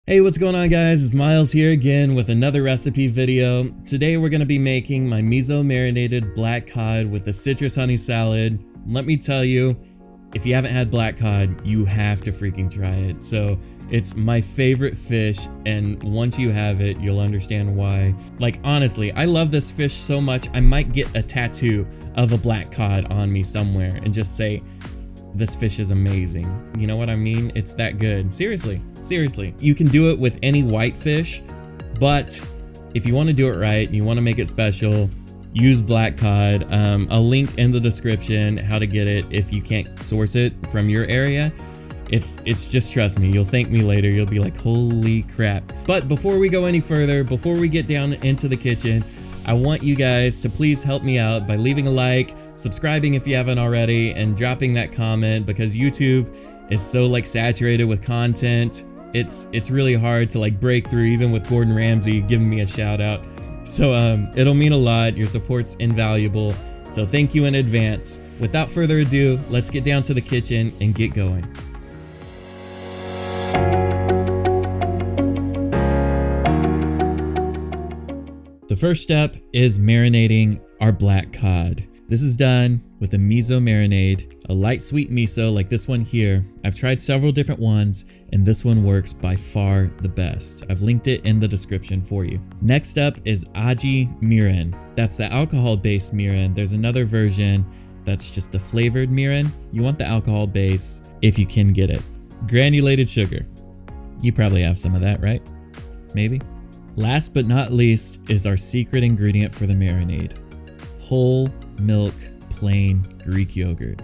Hey, what's going on guys? It's Miles here again with another recipe video. Today we're going to be making my Miso Marinated Black Cod with a citrus honey salad. Let me tell you, if you haven't had Black Cod, you have to freaking try it. So it's my favorite fish, and once you have it, you'll understand why. Like honestly, I love this fish so much, I might get a tattoo of a Black Cod on me somewhere and just say, this fish is amazing. You know what I mean? It's that good. Seriously. You can do it with any white fish, but if you want to do it right, you want to make it special, use Black Cod. I'll link in the description how to get it if you can't source it from your area. It's just, trust me, you'll thank me later. You'll be like, holy crap. But before we go any further, before we get down into the kitchen, I want you guys to please help me out by leaving a like, subscribing if you haven't already, and dropping that comment, because YouTube is so saturated with content. It's really hard to break through, even with Gordon Ramsay giving me a shout out. So it'll mean a lot. Your support's invaluable. So thank you in advance. Without further ado, let's get down to the kitchen and get going. The first step is marinating our Black Cod. This is done with a Miso Marinade, a light sweet miso like this one here. I've tried several different ones, and this one works by far the best. I've linked it in the description for you. Next up is aji mirin. That's the alcohol-based mirin. There's another version that's just a flavored mirin. You want the alcohol base if you can get it. Granulated sugar. You probably have some of that, right? Maybe. Last but not least is our secret ingredient for the marinade. Whole milk plain Greek yogurt.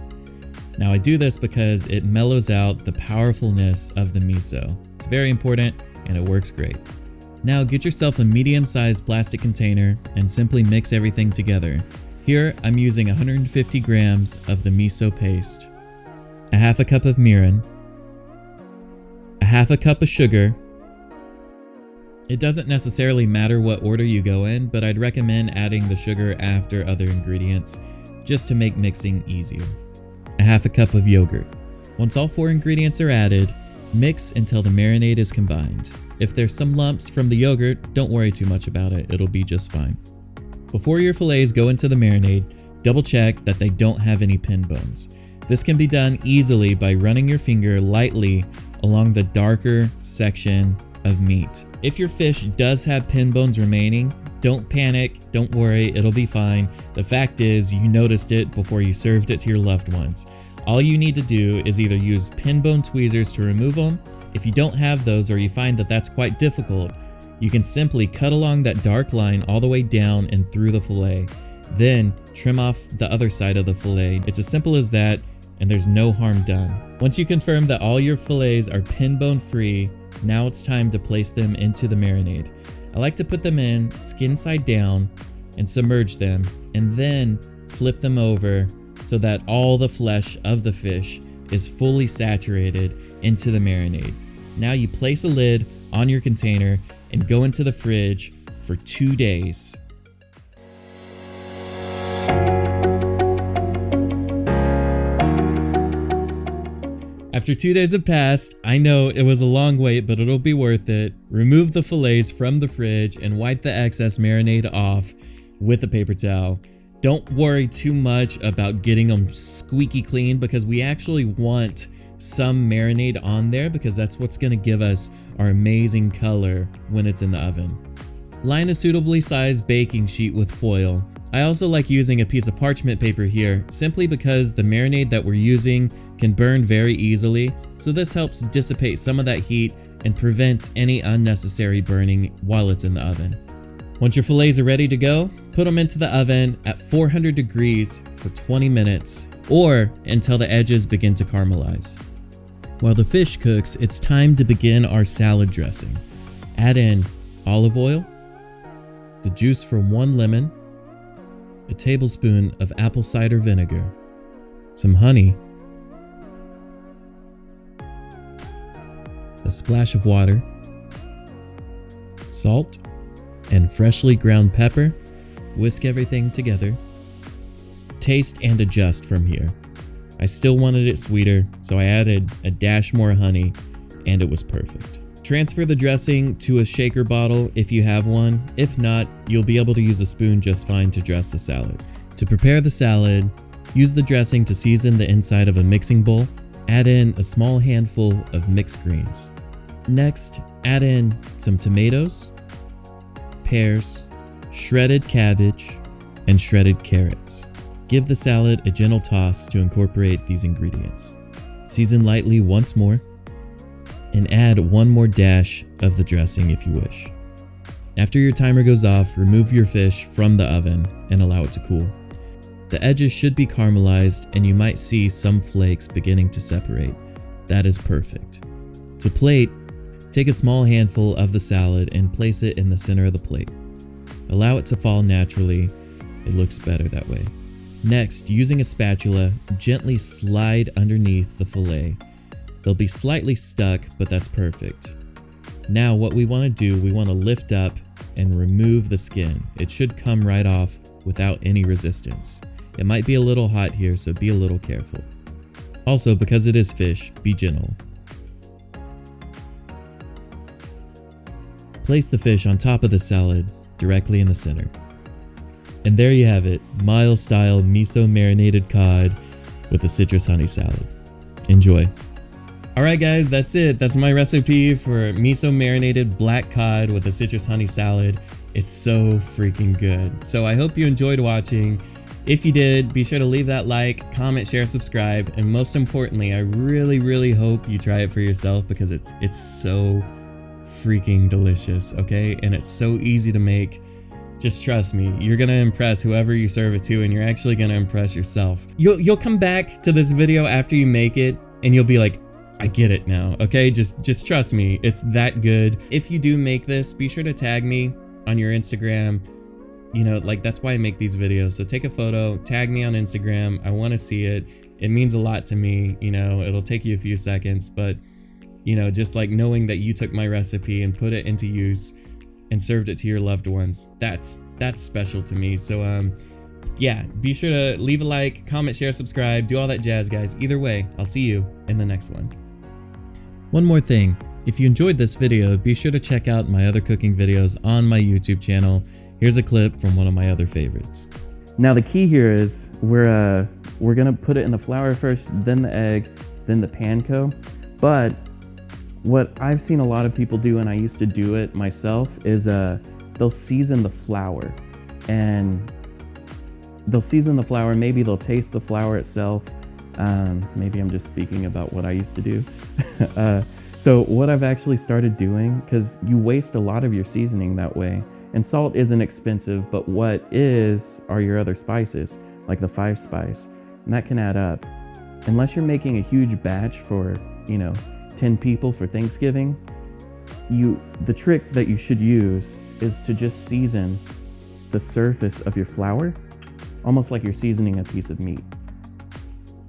Now I do this because it mellows out the powerfulness of the miso. It's very important and it works great. Now get yourself a medium-sized plastic container and simply mix everything together. Here I'm using 150 grams of the miso paste, a half a cup of mirin, a half a cup of sugar. It doesn't necessarily matter what order you go in, but I'd recommend adding the sugar after other ingredients just to make mixing easier. A half a cup of yogurt. Once all 4 ingredients are added, mix until the marinade is combined. If there's some lumps from the yogurt, don't worry too much about it, it'll be just fine. Before your fillets go into the marinade, double check that they don't have any pin bones. This can be done easily by running your finger lightly along the darker section of meat. If your fish does have pin bones remaining, don't panic, don't worry, it'll be fine. The fact is, you noticed it before you served it to your loved ones. All you need to do is either use pin bone tweezers to remove them. If you don't have those, or you find that that's quite difficult, you can simply cut along that dark line all the way down and through the fillet. Then trim off the other side of the fillet. It's as simple as that, and there's no harm done. Once you confirm that all your fillets are pin bone free, now it's time to place them into the marinade. I like to put them in skin side down and submerge them, and then flip them over so that all the flesh of the fish is fully saturated into the marinade. Now you place a lid on your container and go into the fridge for 2 days. After 2 days have passed, I know it was a long wait, but it'll be worth it. Remove the fillets from the fridge and wipe the excess marinade off with a paper towel. Don't worry too much about getting them squeaky clean, because we actually want some marinade on there, because that's what's going to give us our amazing color when it's in the oven. Line a suitably sized baking sheet with foil. I also like using a piece of parchment paper here, simply because the marinade that we're using can burn very easily, so this helps dissipate some of that heat and prevents any unnecessary burning while it's in the oven. Once your fillets are ready to go, put them into the oven at 400 degrees for 20 minutes, or until the edges begin to caramelize. While the fish cooks, it's time to begin our salad dressing. Add in olive oil, the juice from 1 lemon, a tablespoon of apple cider vinegar, some honey, a splash of water, salt, and freshly ground pepper. Whisk everything together. Taste and adjust from here. I still wanted it sweeter, so I added a dash more honey, and it was perfect. Transfer the dressing to a shaker bottle if you have one. If not, you'll be able to use a spoon just fine to dress the salad. To prepare the salad, use the dressing to season the inside of a mixing bowl. Add in a small handful of mixed greens. Next, add in some tomatoes, pears, shredded cabbage, and shredded carrots. Give the salad a gentle toss to incorporate these ingredients. Season lightly once more, and add one more dash of the dressing if you wish. After your timer goes off, remove your fish from the oven and allow it to cool. The edges should be caramelized and you might see some flakes beginning to separate. That is perfect. To plate, take a small handful of the salad and place it in the center of the plate. Allow it to fall naturally. It looks better that way. Next, using a spatula, gently slide underneath the fillet. They'll be slightly stuck, but that's perfect. Now what we want to do, we want to lift up and remove the skin. It should come right off without any resistance. It might be a little hot here, so be a little careful. Also, because it is fish, be gentle. Place the fish on top of the salad, directly in the center. And there you have it, Miles style miso marinated cod with a citrus honey salad. Enjoy. Alright guys, that's it. That's my recipe for miso marinated black cod with a citrus honey salad. It's so freaking good. So I hope you enjoyed watching. If you did, be sure to leave that like, comment, share, subscribe, and most importantly, I really hope you try it for yourself because it's so freaking delicious, okay? And it's so easy to make. Just trust me, you're gonna impress whoever you serve it to, and you're actually gonna impress yourself. You'll come back to this video after you make it, and you'll be like, I get it now, okay? Just trust me, it's that good. If you do make this, be sure to tag me on your Instagram. You know, like that's why I make these videos. So take a photo, tag me on Instagram. I want to see it. It means a lot to me. You know, it'll take you a few seconds, but you know, just like knowing that you took my recipe and put it into use and served it to your loved ones, that's special to me. So yeah, be sure to leave a like, comment, share, subscribe, do all that jazz, guys. Either way, I'll see you in the next one. One more thing, if you enjoyed this video, be sure to check out my other cooking videos on my YouTube channel. Here's a clip from one of my other favorites. Now the key here is we're gonna put it in the flour first, then the egg, then the panko. But what I've seen a lot of people do, and I used to do it myself, is they'll season the flour. And they'll season the flour, maybe they'll taste the flour itself. Maybe I'm just speaking about what I used to do. So what I've actually started doing, because you waste a lot of your seasoning that way, and salt isn't expensive, but what are your other spices, like the 5 spice, and that can add up. Unless you're making a huge batch for, 10 people for Thanksgiving, the trick that you should use is to just season the surface of your flour, almost like you're seasoning a piece of meat.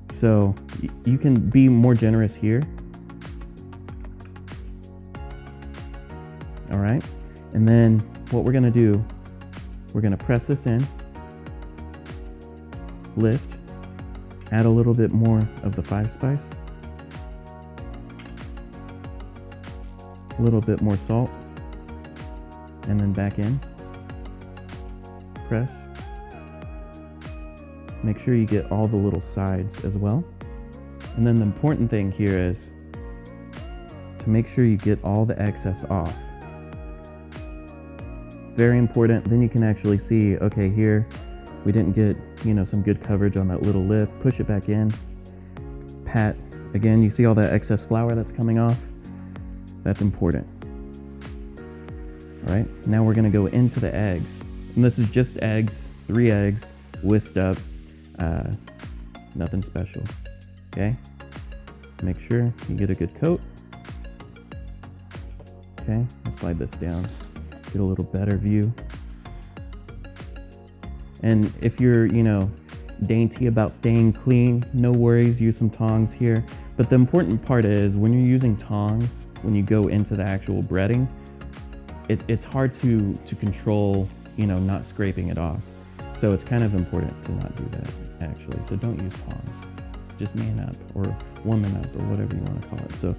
So you can be more generous here. All right, and then what we're gonna do, we're gonna press this in, lift, add a little bit more of the 5 spice, a little bit more salt, and then back in, press. Make sure you get all the little sides as well. And then the important thing here is to make sure you get all the excess off. Very important. Then you can actually see, okay, here we didn't get, some good coverage on that little lip. Push it back in, pat. Again, you see all that excess flour that's coming off? That's important. All right, now we're gonna go into the eggs. And this is just eggs, 3 eggs, whisked up. Nothing special, okay? Make sure you get a good coat. Okay, I'll slide this down, get a little better view. And if you're, dainty about staying clean, no worries, use some tongs here. But the important part is when you're using tongs, when you go into the actual breading, it's hard to control, not scraping it off. So it's kind of important to not do that, actually. So don't use tongs. Just man up or woman up or whatever you want to call it. So